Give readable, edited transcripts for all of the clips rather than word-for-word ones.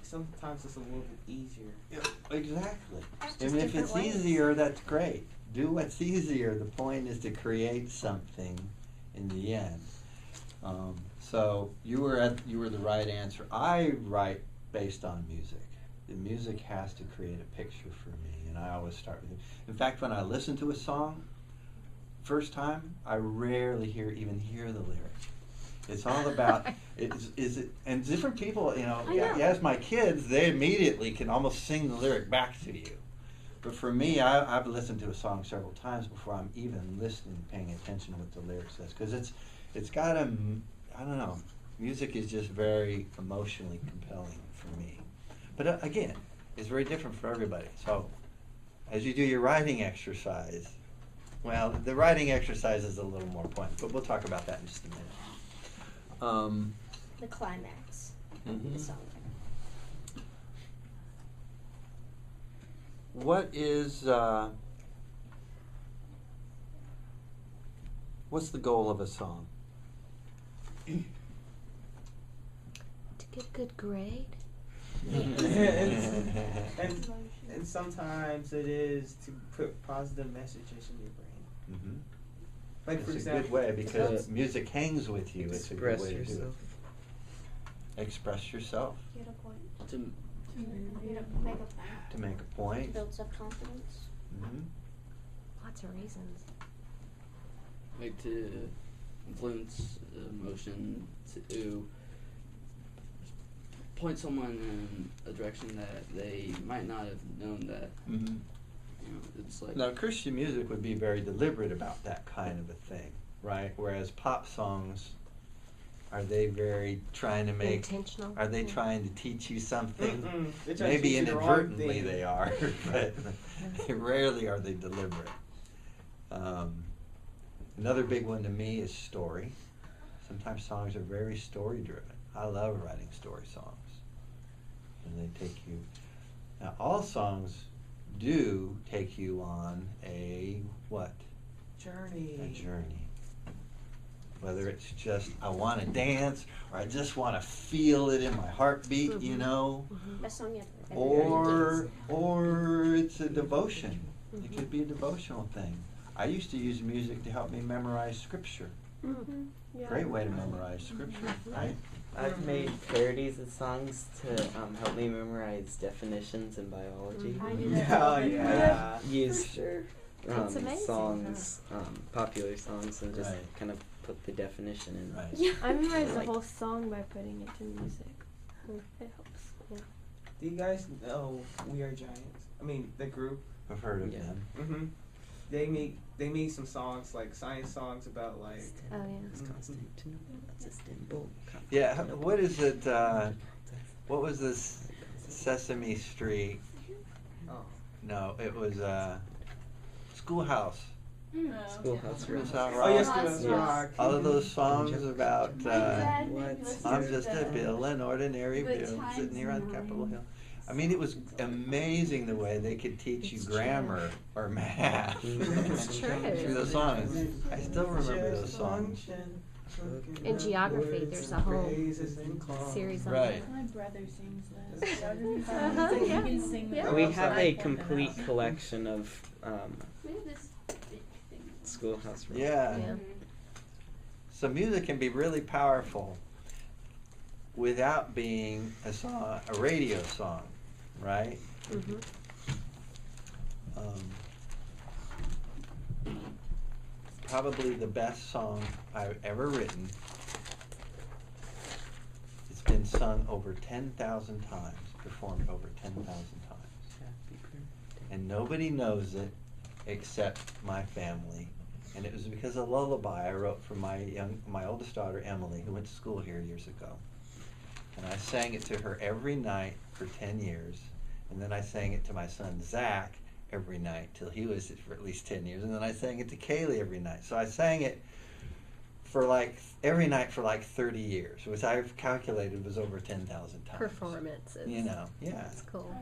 sometimes it's a little bit easier. Yeah, exactly. Just And if different it's ways. easier, that's great. Do what's easier. The point is to create something in the end. So you were the right answer. I write based on music. The music has to create a picture for me, and I always start with it. In fact, when I listen to a song, first time, I rarely even hear the lyrics. It's all about and different people, you know, you ask my kids, they immediately can almost sing the lyric back to you. But for me, I've listened to a song several times before I'm even listening, paying attention to what the lyric says, because it's got a, I don't know, music is just very emotionally compelling for me. But again, it's very different for everybody. So as you do your writing exercise, well, the writing exercise is a little more pointed, but we'll talk about that in just a minute. The climax Mhm. of the song. What's the goal of a song? To get a good grade. And sometimes it is to put positive messages in your brain. Mm-hmm. Like for It's a example, good way because music hangs with you. It's a good Express way to do yourself. it. Express yourself Get a point. To Make a point. to make a point. Builds up confidence. Mm-hmm. Lots of reasons. like to influence emotion, to point someone in a direction that they might not have known that. Mm-hmm. You know, it's like Now, Christian music would be very deliberate about that kind of a thing, right? Whereas pop songs, are they very trying to make? Intentional. Are they trying to teach you something? They're trying to Maybe teach you the wrong inadvertently thing. they are, but rarely are they deliberate. Another big one to me is story. Sometimes songs are very story driven. I love writing story songs. And they take you. Now, all songs do take you on a what? Journey. A journey. Whether it's just I want to dance or I just want to feel it in my heartbeat, you know, Best song ever. or it's a devotion. It could be a devotional thing. I used to use music to help me memorize scripture. Yeah. Great way to memorize scripture, right? I've made parodies of songs to help me memorize definitions in biology. I do Yeah, that. yeah. Use sure. It's amazing, songs, popular songs, and just Right. kind of put the definition in. Right. Yeah. I memorized the Like- whole song by putting it to music. It helps. Yeah. Do you guys know We Are Giants? I mean, the group. I've heard of Yeah. them. Mm-hmm. They made some songs, like science songs about like. Oh yeah. It's constant to sustainable. Yeah, what is it? What was this Sesame Street? Oh. No, it was Schoolhouse. Schoolhouse Rock. Schoolhouse Rock. Oh yes, Yes. Rock. All of those songs about What? I'm just a Bill, an ordinary Bill, sitting here on Capitol Hill. I mean, it was amazing the way they could teach you It's grammar or math It's true. through those songs. I still remember those songs. In geography, there's a whole series on Right. My brother sings this. Uh-huh, You yeah. can sing Yeah. that. We have a I can complete now. collection of We have this big thing. Schoolhouse Rock. Yeah. Yeah. So music can be really powerful without being a song, a radio song, right? Mm-hmm. Probably the best song I've ever written. It's been sung over 10,000 times, performed over 10,000 times. Happy birthday. And nobody knows it except my family. And it was because of a lullaby I wrote for my oldest daughter, Emily, who went to school here years ago. And I sang it to her every night for 10 years. And then I sang it to my son, Zach, every night till he was for at least 10 years. And then I sang it to Kaylee every night. So I sang it for every night for 30 years, which I've calculated was over 10,000 times. Performances. You know, yeah. That's cool.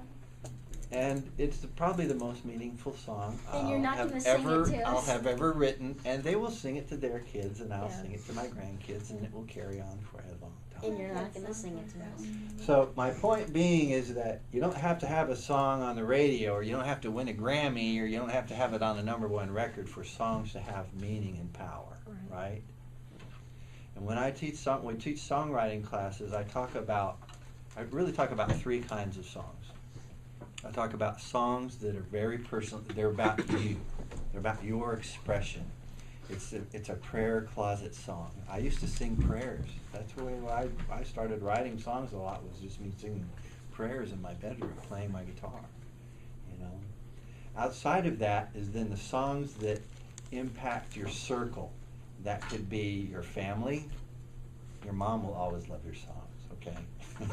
And it's probably the most meaningful song And you're not I'll gonna have sing it ever to I'll us. have ever written, and they will sing it to their kids, and I'll Yeah. sing it to my grandkids, and it will carry on for a long time. And you're not gonna sing it to us. So my point being is that you don't have to have a song on the radio, or you don't have to win a Grammy, or you don't have to have it on the #1 record for songs to have meaning and power, right? And when we teach songwriting classes, I really talk about 3 kinds of songs. I talk about songs that are very personal. They're about you. They're about your expression. It's a prayer closet song. I used to sing prayers. That's the way I started writing songs a lot, was just me singing prayers in my bedroom, playing my guitar. You know. Outside of that is then the songs that impact your circle. That could be your family. Your mom will always love your songs, okay?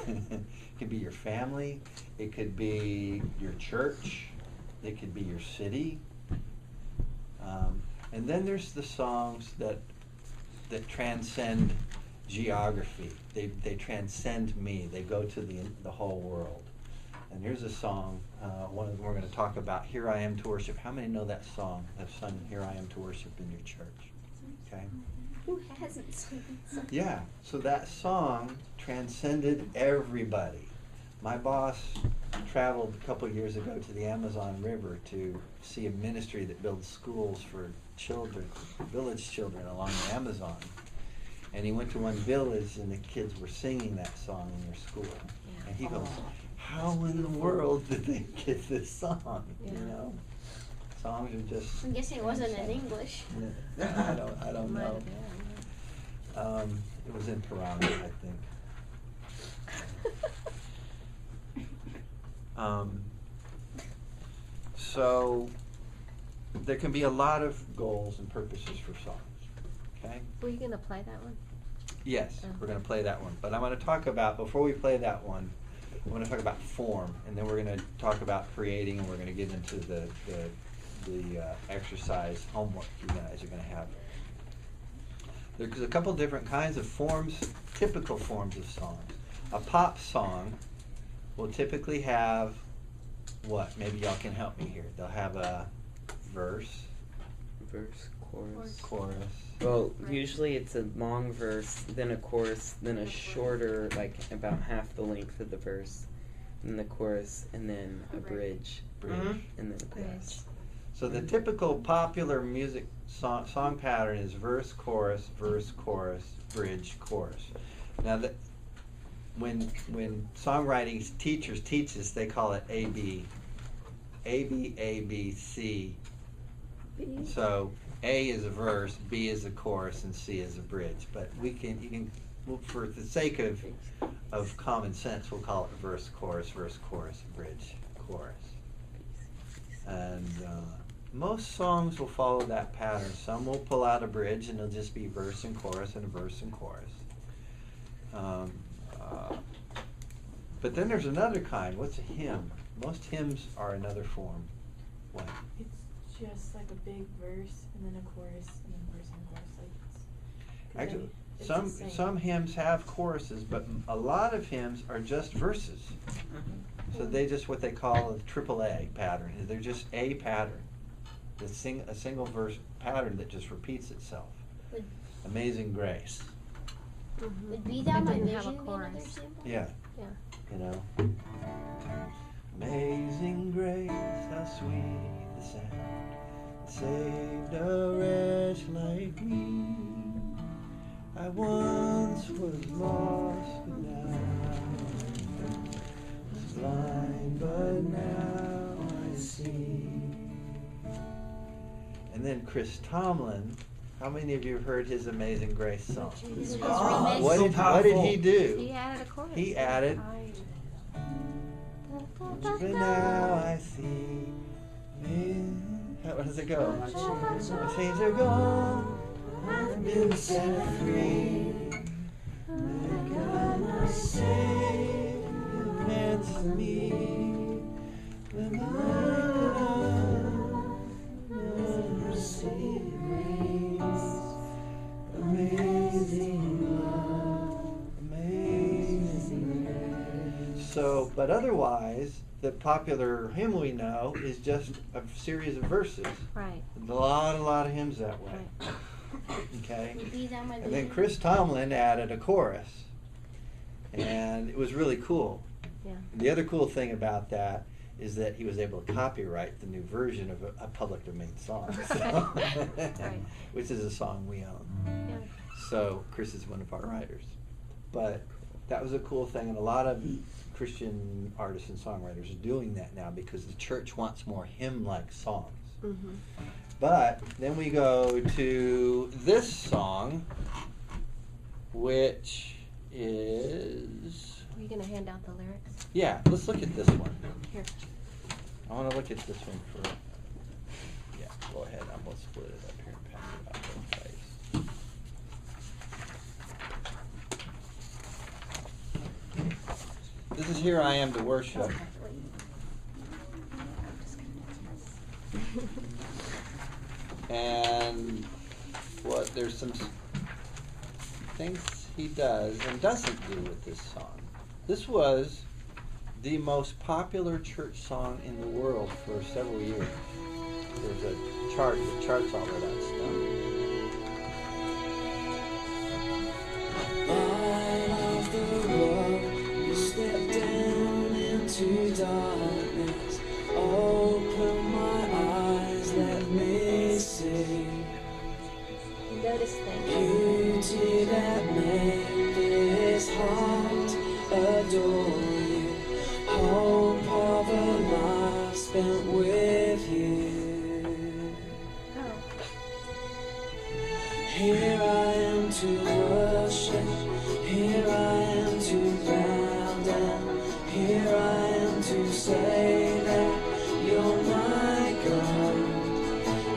It could be your family. It could be your church. It could be your city. And then there's the songs that transcend geography. They transcend me. They go to the whole world. And here's a song, one of them we're going to talk about, Here I Am to Worship. How many know that song? Have sung Here I Am to Worship in your church? Okay. Who hasn't sung that song? Yeah, so that song transcended everybody. My boss traveled a couple years ago to the Amazon River to see a ministry that builds schools for children, village children along the Amazon. And he went to one village and the kids were singing that song in their school. Yeah. And he goes, how in the world did they get this song? You Yeah. know? Songs are just... I'm guessing it wasn't in English. I don't Might know. have been, It was in Piranha, I think. So there can be a lot of goals and purposes for songs. Okay? Were you gonna play that one? Yes, Oh. we're going to play that one. But I'm going to talk about, before we play that one, I'm going to talk about form, and then we're going to talk about creating, and we're going to get into the exercise homework you guys are going to have. There's a couple different kinds of forms, typical forms of songs. A pop song will typically have what? Maybe y'all can help me here. They'll have a verse, chorus. Well, usually it's a long verse, then a chorus, then a shorter, like about half the length of the verse, and the chorus, and then a bridge, bridge. and then a chorus. Bridge. So the typical popular music song pattern is verse, chorus, bridge, chorus. Now that when songwriting teachers teach this, they call it A-B, C. So A is a verse, B is a chorus, and C is a bridge. But well, for the sake of common sense, we'll call it verse, chorus, bridge, chorus. And most songs will follow that pattern. Some will pull out a bridge and it'll just be verse and chorus and a verse and chorus. But then there's another kind. What's a hymn? Most hymns are another form. What? It's just like a big verse and then a chorus and then verse and chorus. Like it's, 'cause Actually, it's some the same. some hymns have choruses, but a lot of hymns are just verses. So they just what they call a AAA pattern. They're just a pattern. A single verse pattern that just repeats itself. Would, Amazing Grace. Mhm. would Be Thou It My didn't Vision have a be another chorus. example? Yeah. Yeah. You know. Amazing Grace, how sweet the sound that saved a wretch like me. I once was lost, but now was blind, but now I see. And then Chris Tomlin. How many of you have heard his Amazing Grace song? This was Oh, remixed. What so did he powerful. do? He added a chorus. He added, Da, but da, now da. I see. How does it go? My chains My chains are gone. I've been set free. My God, my Savior, answer me. When I receive grace, amazing love, amazing grace. So, but otherwise, the popular hymn we know is just a series of verses. Right. A lot of hymns that way. Right. Okay? These are my And then babies. Chris Tomlin added a chorus. And it was really cool. Yeah. And the other cool thing about that is that he was able to copyright the new version of a public domain song. So Right. which is a song we own. Yeah. So Chris is one of our writers. But that was a cool thing, and a lot of Christian artists and songwriters are doing that now because the church wants more hymn-like songs. Mm-hmm. But then we go to this song, which is... Are you gonna hand out the lyrics? Yeah, let's look at this one. Here. I want to look at this one for... Yeah, go ahead. I'm going to split it up here and pass it out both ways. This is Here I Am to Worship. Okay, wait. I'm just gonna do this. And what there's some things he does and doesn't do with this song. This was the most popular church song in the world for several years. There's a chart that charts all of that stuff. Light of the world, you step down into darkness. Open my eyes, let me see Notice things. beauty that made this heart adore you. Hope of a life spent with you. Oh. Here I am to worship, here I am to bow down, here I am to say that you're my God.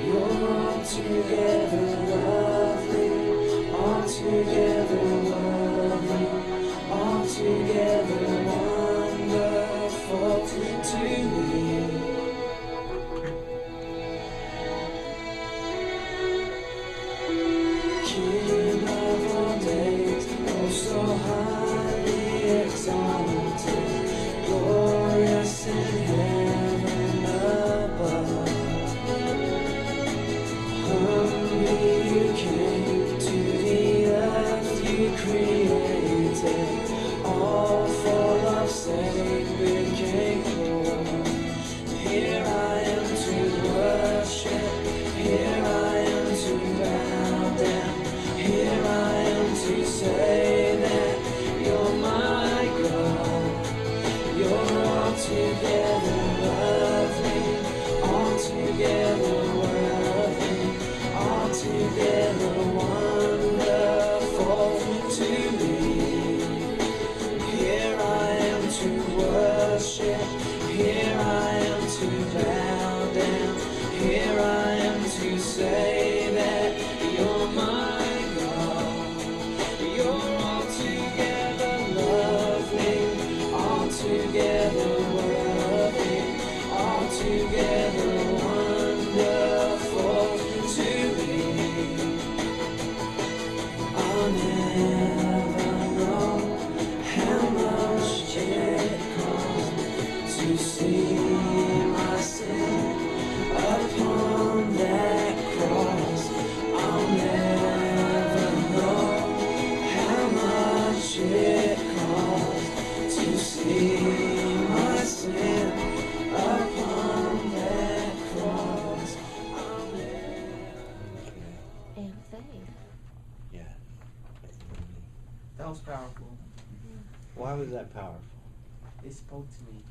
You're altogether lovely, altogether worthy, altogether wonderful to me. King of all days, oh so highly exalted, glorious in heaven above. Humbly you came to the earth you created, all for love's sake became poor. Here I am to worship, here I am to bow down, here I am to say that you're my God. You're altogether lovely, altogether worthy, altogether wonderful to me. Here I am to worship, here I am to bow down, here I am to say that you're my God. You're altogether lovely, altogether worthy, altogether wonderful to me. I'll never know how much it costs to see my sin upon that cross. I'll never know how much it costs to see my sin upon that cross. I'll never. And faith. Yeah. That was powerful. Why was that powerful? It spoke to me.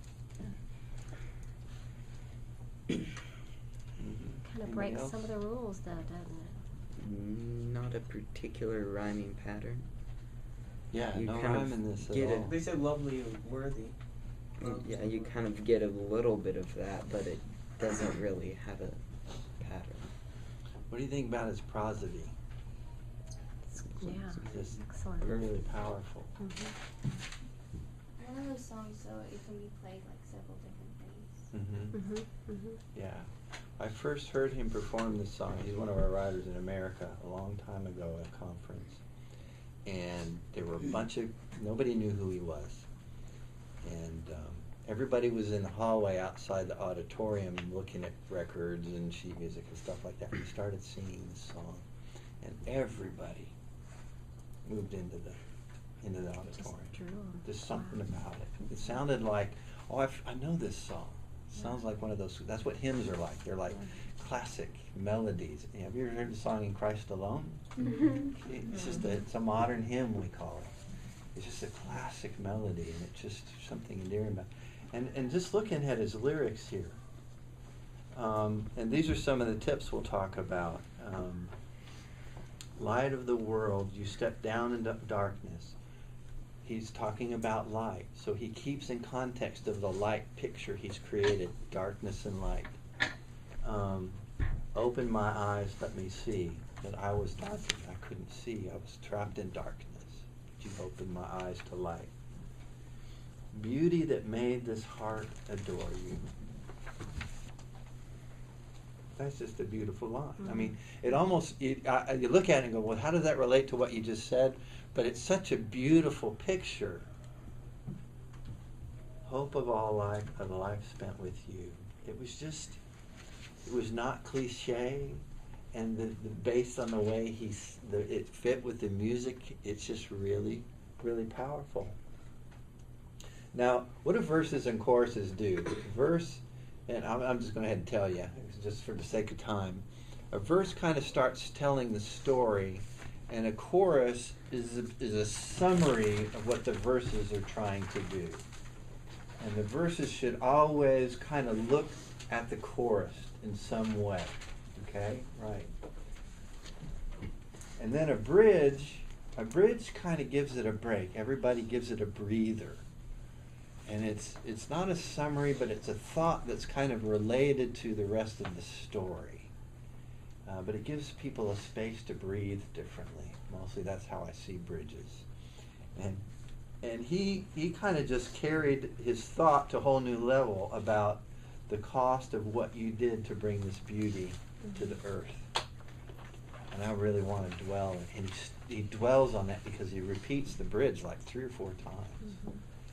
Kind of Anybody breaks else? some of the rules, though, doesn't Not a particular rhyming pattern. Yeah, You no kind of rhyme in this at get it. all. They said lovely and worthy. Yeah, you kind of get a little bit of that, but it doesn't really have a pattern. What do you think about its prosody? it? Yeah. Just Excellent. really powerful. Mm-hmm. One of those songs, so it can be played like several different ways. Mm-hmm. Mm-hmm. Mm-hmm. Yeah. I first heard him perform this song. He's one of our writers in America a long time ago at a conference. And there were a bunch of, nobody knew who he was. And everybody was in the hallway outside the auditorium looking at records and sheet music and stuff like that. We started singing this song, and everybody moved into the auditorium. There's something about it. It sounded like, oh, I know this song. It sounds like one of those. That's what hymns are like. They're like classic melodies. Have you ever heard the song "In Christ Alone"? It's just it's a modern hymn, we call it. It's just a classic melody, and it's just something endearing about it. And just looking at his lyrics here, and these are some of the tips we'll talk about. Light of the world, you step down into darkness. He's talking about light, so he keeps in context of the light picture he's created, darkness and light. Open my eyes, let me see that I was darkened. I couldn't see. I was trapped in darkness. But you opened my eyes to light. Beauty that made this heart adore you. That's just a beautiful line. I mean, it almost, you look at it and go, well, how does that relate to what you just said? But it's such a beautiful picture. Hope of all life, a life spent with you. It was just, it was not cliche, and based on the way it fit with the music, it's just really, really powerful. Now, what do verses and choruses do? Verse, and I'm just going to go ahead and tell you, just for the sake of time. A verse kind of starts telling the story, and a chorus is a summary of what the verses are trying to do. And the verses should always kind of look at the chorus in some way. Okay? Right. And then a bridge kind of gives it a break. Everybody gives it a breather. And it's not a summary, but it's a thought that's kind of related to the rest of the story. But it gives people a space to breathe differently. Mostly that's how I see bridges. And he kind of just carried his thought to a whole new level about the cost of what you did to bring this beauty to the earth. And I really want to dwell, and he dwells on that because he repeats the bridge like 3 or 4 times.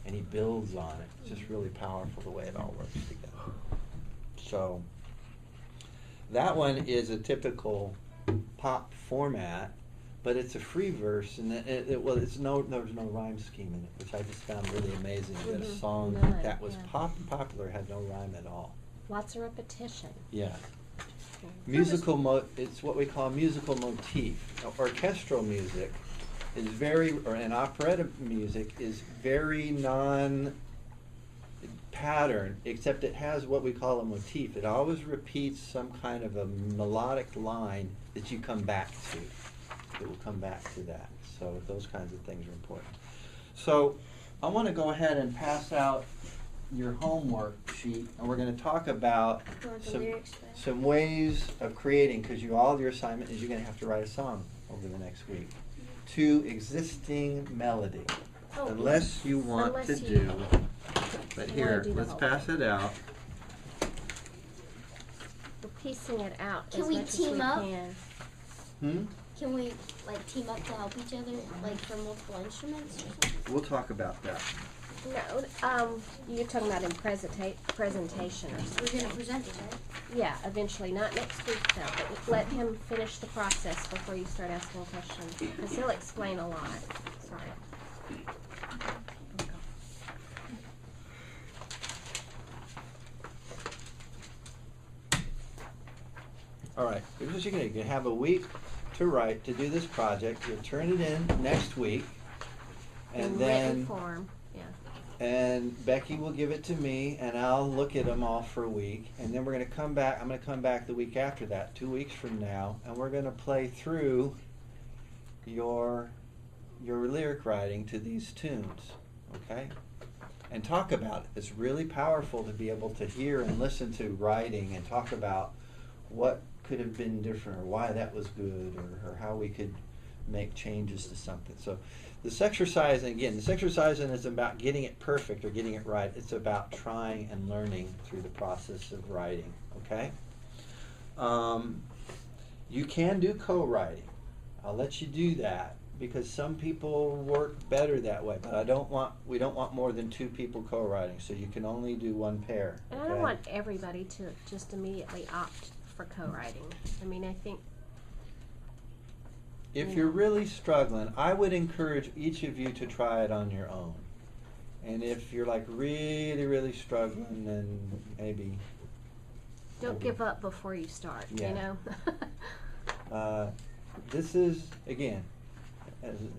And he builds on it. It's just really powerful the way it all works together. So that one is a typical pop format, but it's a free verse, and there's no rhyme scheme in it, which I just found really amazing. That a song that was popular had no rhyme at all. Lots of repetition. Yeah. It's what we call musical motif. Orchestral music is and operetta music is very non-pattern, except it has what we call a motif. It always repeats some kind of a melodic line that you come back to. It will come back to that. So those kinds of things are important. So I want to go ahead and pass out your homework sheet, and we're going to talk about some ways of creating, because all your assignment is you're going to have to write a song over the next week to existing melody, unless you want to do. But here, let's pass it out. We're piecing it out. Can as we much as team up? Can. Can we team up to help each other, for multiple instruments or something? We'll talk about that. No, you're talking about in presentation or something. We're gonna present it, right? Yeah, eventually, not next week though, but let him finish the process before you start asking questions, because he'll explain a lot. Sorry. All right, here's what you're going to do. You have a week to do this project. You'll turn it in next week, and then written form. and Becky will give it to me, and I'll look at them all for a week, and then we're going to come back. I'm going to come back the week after that, 2 weeks from now, and we're going to play through your lyric writing to these tunes, okay? And talk about it. It's really powerful to be able to hear and listen to writing and talk about what could have been different, or why that was good, or how we could make changes to something. So this exercise, again, this exercise isn't about getting it perfect or getting it right. It's about trying and learning through the process of writing, okay? You can do co-writing. I'll let you do that, because some people work better that way. But we don't want more than 2 people co-writing, so you can only do 1 pair. And I don't want everybody to just immediately opt for co-writing. I mean, I think If you're really struggling, I would encourage each of you to try it on your own. And if you're like really, really struggling, then maybe don't give up before you start, Yeah. you know? This is, again,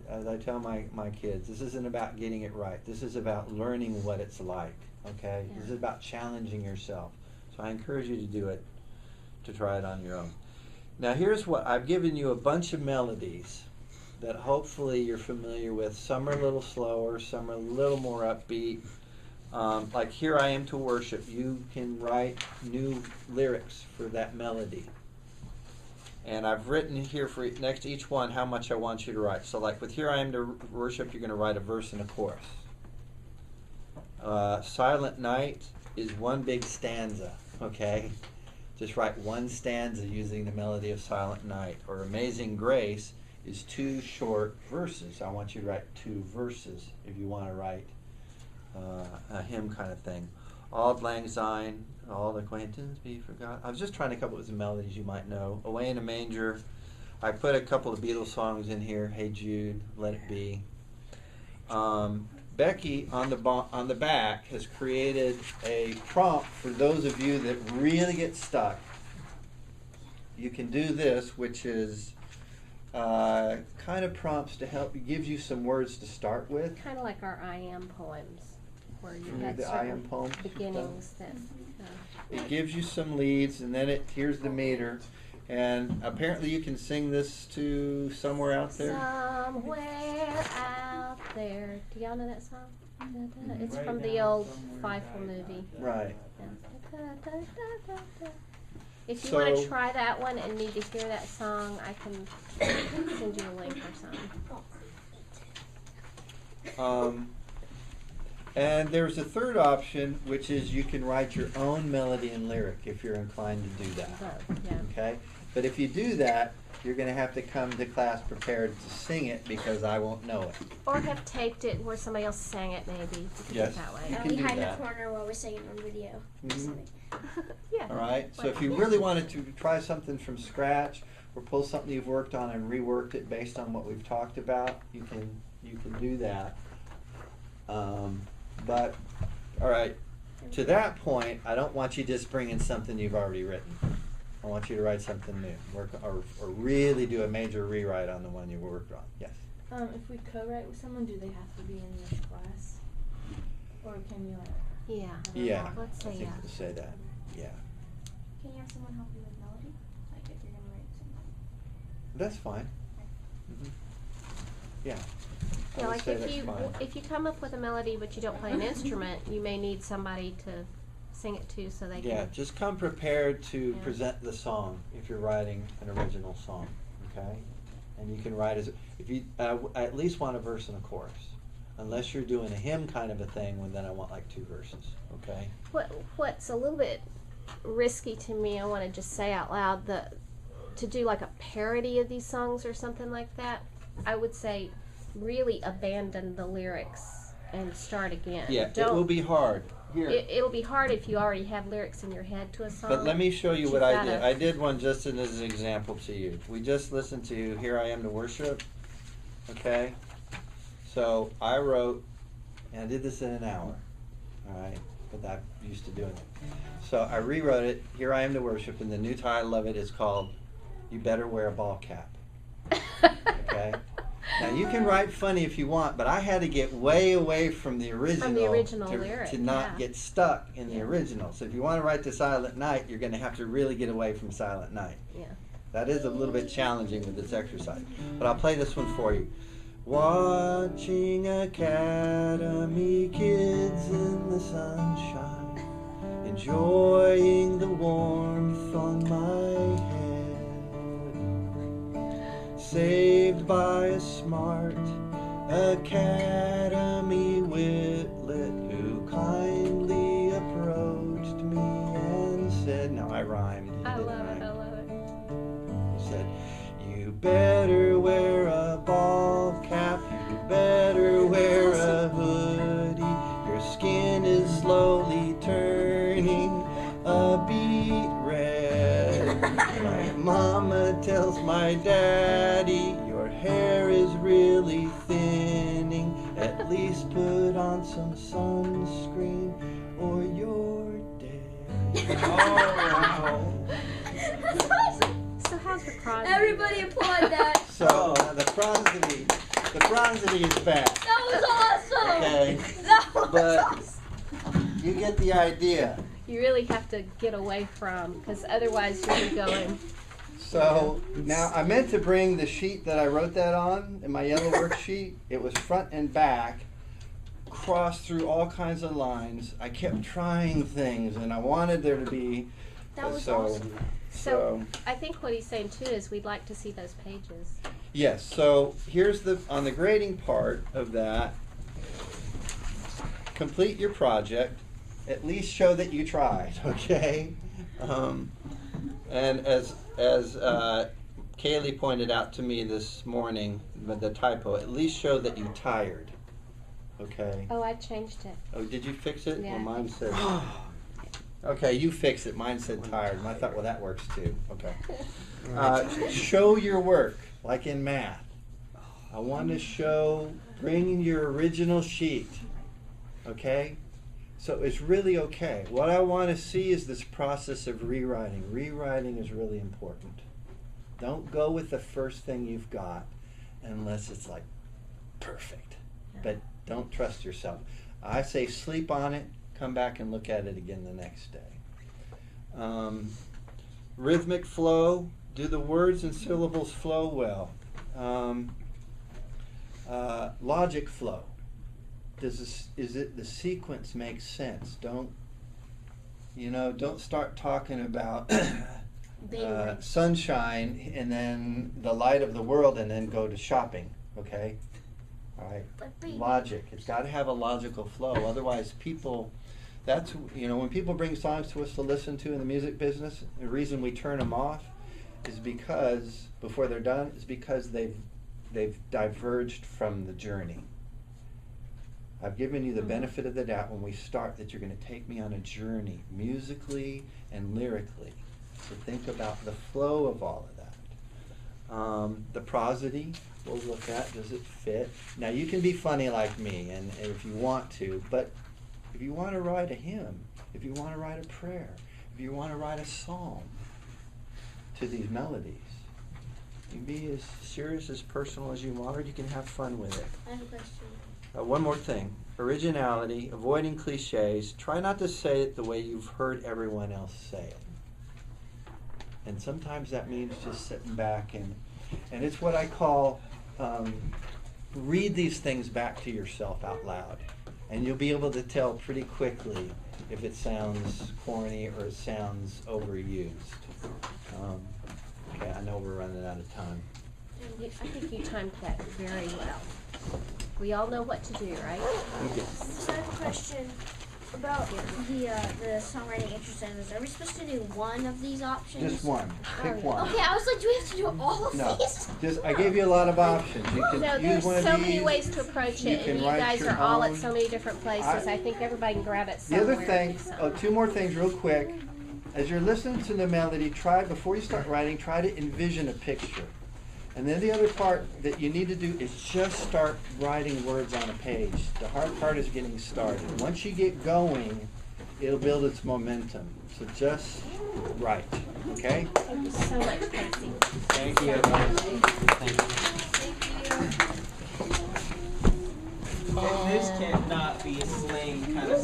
as I tell my kids, this isn't about getting it right. This is about learning what it's like, okay? Yeah. This is about challenging yourself. So I encourage you to do it, to try it on your own. Now here's what, I've given you a bunch of melodies that hopefully you're familiar with. Some are a little slower, some are a little more upbeat. Like Here I Am to Worship, you can write new lyrics for that melody. And I've written here for next to each one how much I want you to write. So like with Here I Am to Worship, you're going to write a verse and a chorus. Silent Night is 1 big stanza, okay? Just write 1 stanza using the melody of Silent Night. Or Amazing Grace is 2 short verses. I want you to write 2 verses if you want to write a hymn kind of thing. Auld Lang Syne, All Acquaintance Be Forgot. I was just trying to come up with some melodies you might know. Away in a Manger. I put a couple of Beatles songs in here. Hey Jude, Let It Be. Becky on the back has created a prompt for those of you that really get stuck. You can do this, which is kind of prompts to help. It gives you some words to start with. Kind of like our I Am poems, where you Yeah, had the I Am certain poems. beginnings that. It gives you some leads, and then here's the meter. And apparently you can sing this to somewhere out there. Somewhere out there. Do y'all know that song? Da-da. It's from the old Feifel movie. Right. Da-da-da-da-da-da. If you want So- to try that one and need to hear that song, I can send you a link or something. And there's a third option, which is you can write your own melody and lyric if you're inclined to do that. Both, yeah. Okay? But if you do that, you're going to have to come to class prepared to sing it because I won't know it. Or have taped it where somebody else sang it, maybe. You could do Yes. it that way. You Or can we do hide in that. the corner while we're singing on video. Mhm. Yeah. All right? So if you really wanted to try something from scratch or pull something you've worked on and reworked it based on what we've talked about, you can do that. But, all right, to that point, I don't want you just bringing something you've already written. I want you to write something new, or really do a major rewrite on the one you worked on. Yes. If we co-write with someone, do they have to be in this class? Or can you like... Yeah. Yeah. Let's say I think yeah. we'll say that. Yeah. Can you have someone help you with melody? Like if you're gonna write something. That's fine. Mhm. Yeah. I Yeah, would like say that's fine. if you come up with a melody but you don't play an instrument, you may need somebody to sing it to so they Yeah, can. just come prepared to Yeah. present the song if you're writing an original song, okay? And you can write if you at least want a verse and a chorus. Unless you're doing a hymn kind of a thing, well, then I want like 2 verses, okay? What's a little bit risky to me, I want to just say out loud, to do like a parody of these songs or something like that, I would say really abandon the lyrics and start again. Yeah, it will be hard. Here. It'll be hard if you already have lyrics in your head to a song. But let me show you You've what I gotta- did. I did one just as an example to you. We just listened to Here I Am to Worship, okay? So I wrote, and I did this in an hour, all right? But I'm used to doing it. So I rewrote it, Here I Am to Worship, and the new title of it is called You Better Wear a Ball Cap, okay? Now you can write funny if you want, but I had to get way away from the original, lyric, to not yeah. get stuck in the Yeah. original. So if you want to write the Silent Night, you're going to have to really get away from Silent Night. Yeah. That is a little bit challenging with this exercise, but I'll play this one for you. Watching Academy kids in the sunshine, enjoying the warmth on my head. Saved by a smart Academy Whitlet who kindly approached me and said, now I rhymed. you I didn't love it, rhyme. I love it. He said, you better wear a ball my daddy, your hair is really thinning. At least put on some sunscreen or you're dead. Oh, So how's your prosody? Everybody applaud that. So the prosody is back. That was awesome. Okay, That was but awesome. you get the idea. You really have to get away from, because otherwise you'll be going. So now I meant to bring the sheet that I wrote that on in my yellow worksheet. It was front and back, crossed through all kinds of lines. I kept trying things, and I wanted there to be. That was so, awesome. So I think what he's saying too is we'd like to see those pages. yes. So here's on the grading part of that. Complete your project. At least show that you tried. Okay. And as Kaylee pointed out to me this morning, the typo, at least show that you tired. Okay. Oh, I changed it. Oh, did you fix it? Yeah, Well, I mine think said. Okay, you fixed it. Mine said tired, and I thought, well, that works too. Okay. Show your work, like in math. I want to show, bring your original sheet. Okay? So it's really okay. What I want to see is this process of rewriting. Rewriting is really important. Don't go with the first thing you've got unless it's like perfect. But don't trust yourself. I say sleep on it, come back and look at it again the next day. Rhythmic flow, do the words and syllables flow well? Logic flow. Is it the sequence makes sense? Don't start talking about sunshine and then the light of the world and then go to shopping, okay? All right. Logic. It's got to have a logical flow. Otherwise people, when people bring songs to us to listen to in the music business, the reason we turn them off is because, before they're done, is because they've diverged from the journey. I've given you the benefit of the doubt when we start that you're going to take me on a journey, musically and lyrically. So think about the flow of all of that. The prosody we'll look at, does it fit? Now you can be funny like me, and if you want to, but if you want to write a hymn, if you want to write a prayer, if you want to write a psalm to these melodies, you can be as serious, as personal as you want, or you can have fun with it. I have a question. One more thing, originality, avoiding cliches. Try not to say it the way you've heard everyone else say it. And sometimes that means just sitting back and it's what I call, read these things back to yourself out loud. And you'll be able to tell pretty quickly if it sounds corny or it sounds overused. Okay, I know we're running out of time. I think you timed that very well. We all know what to do, right? So I have a question about the songwriting exercises. Are we supposed to do one of these options? Just one. Pick one. Okay, I was like, do we have to do all of No, these? I gave you a lot of options. You can No, use there's one of so these. many ways to approach You it, can and you write guys your are all at own. so many different places. I think everybody can grab it The somewhere. other thing, and do something. two more things real quick. As you're listening to the melody, before you start writing, try to envision a picture. And then the other part that you need to do is just start writing words on a page. The hard part is getting started. Once you get going, it'll build its momentum. So just write, okay? Thank you so much, Casey. Thank you. and this cannot be a sling kind of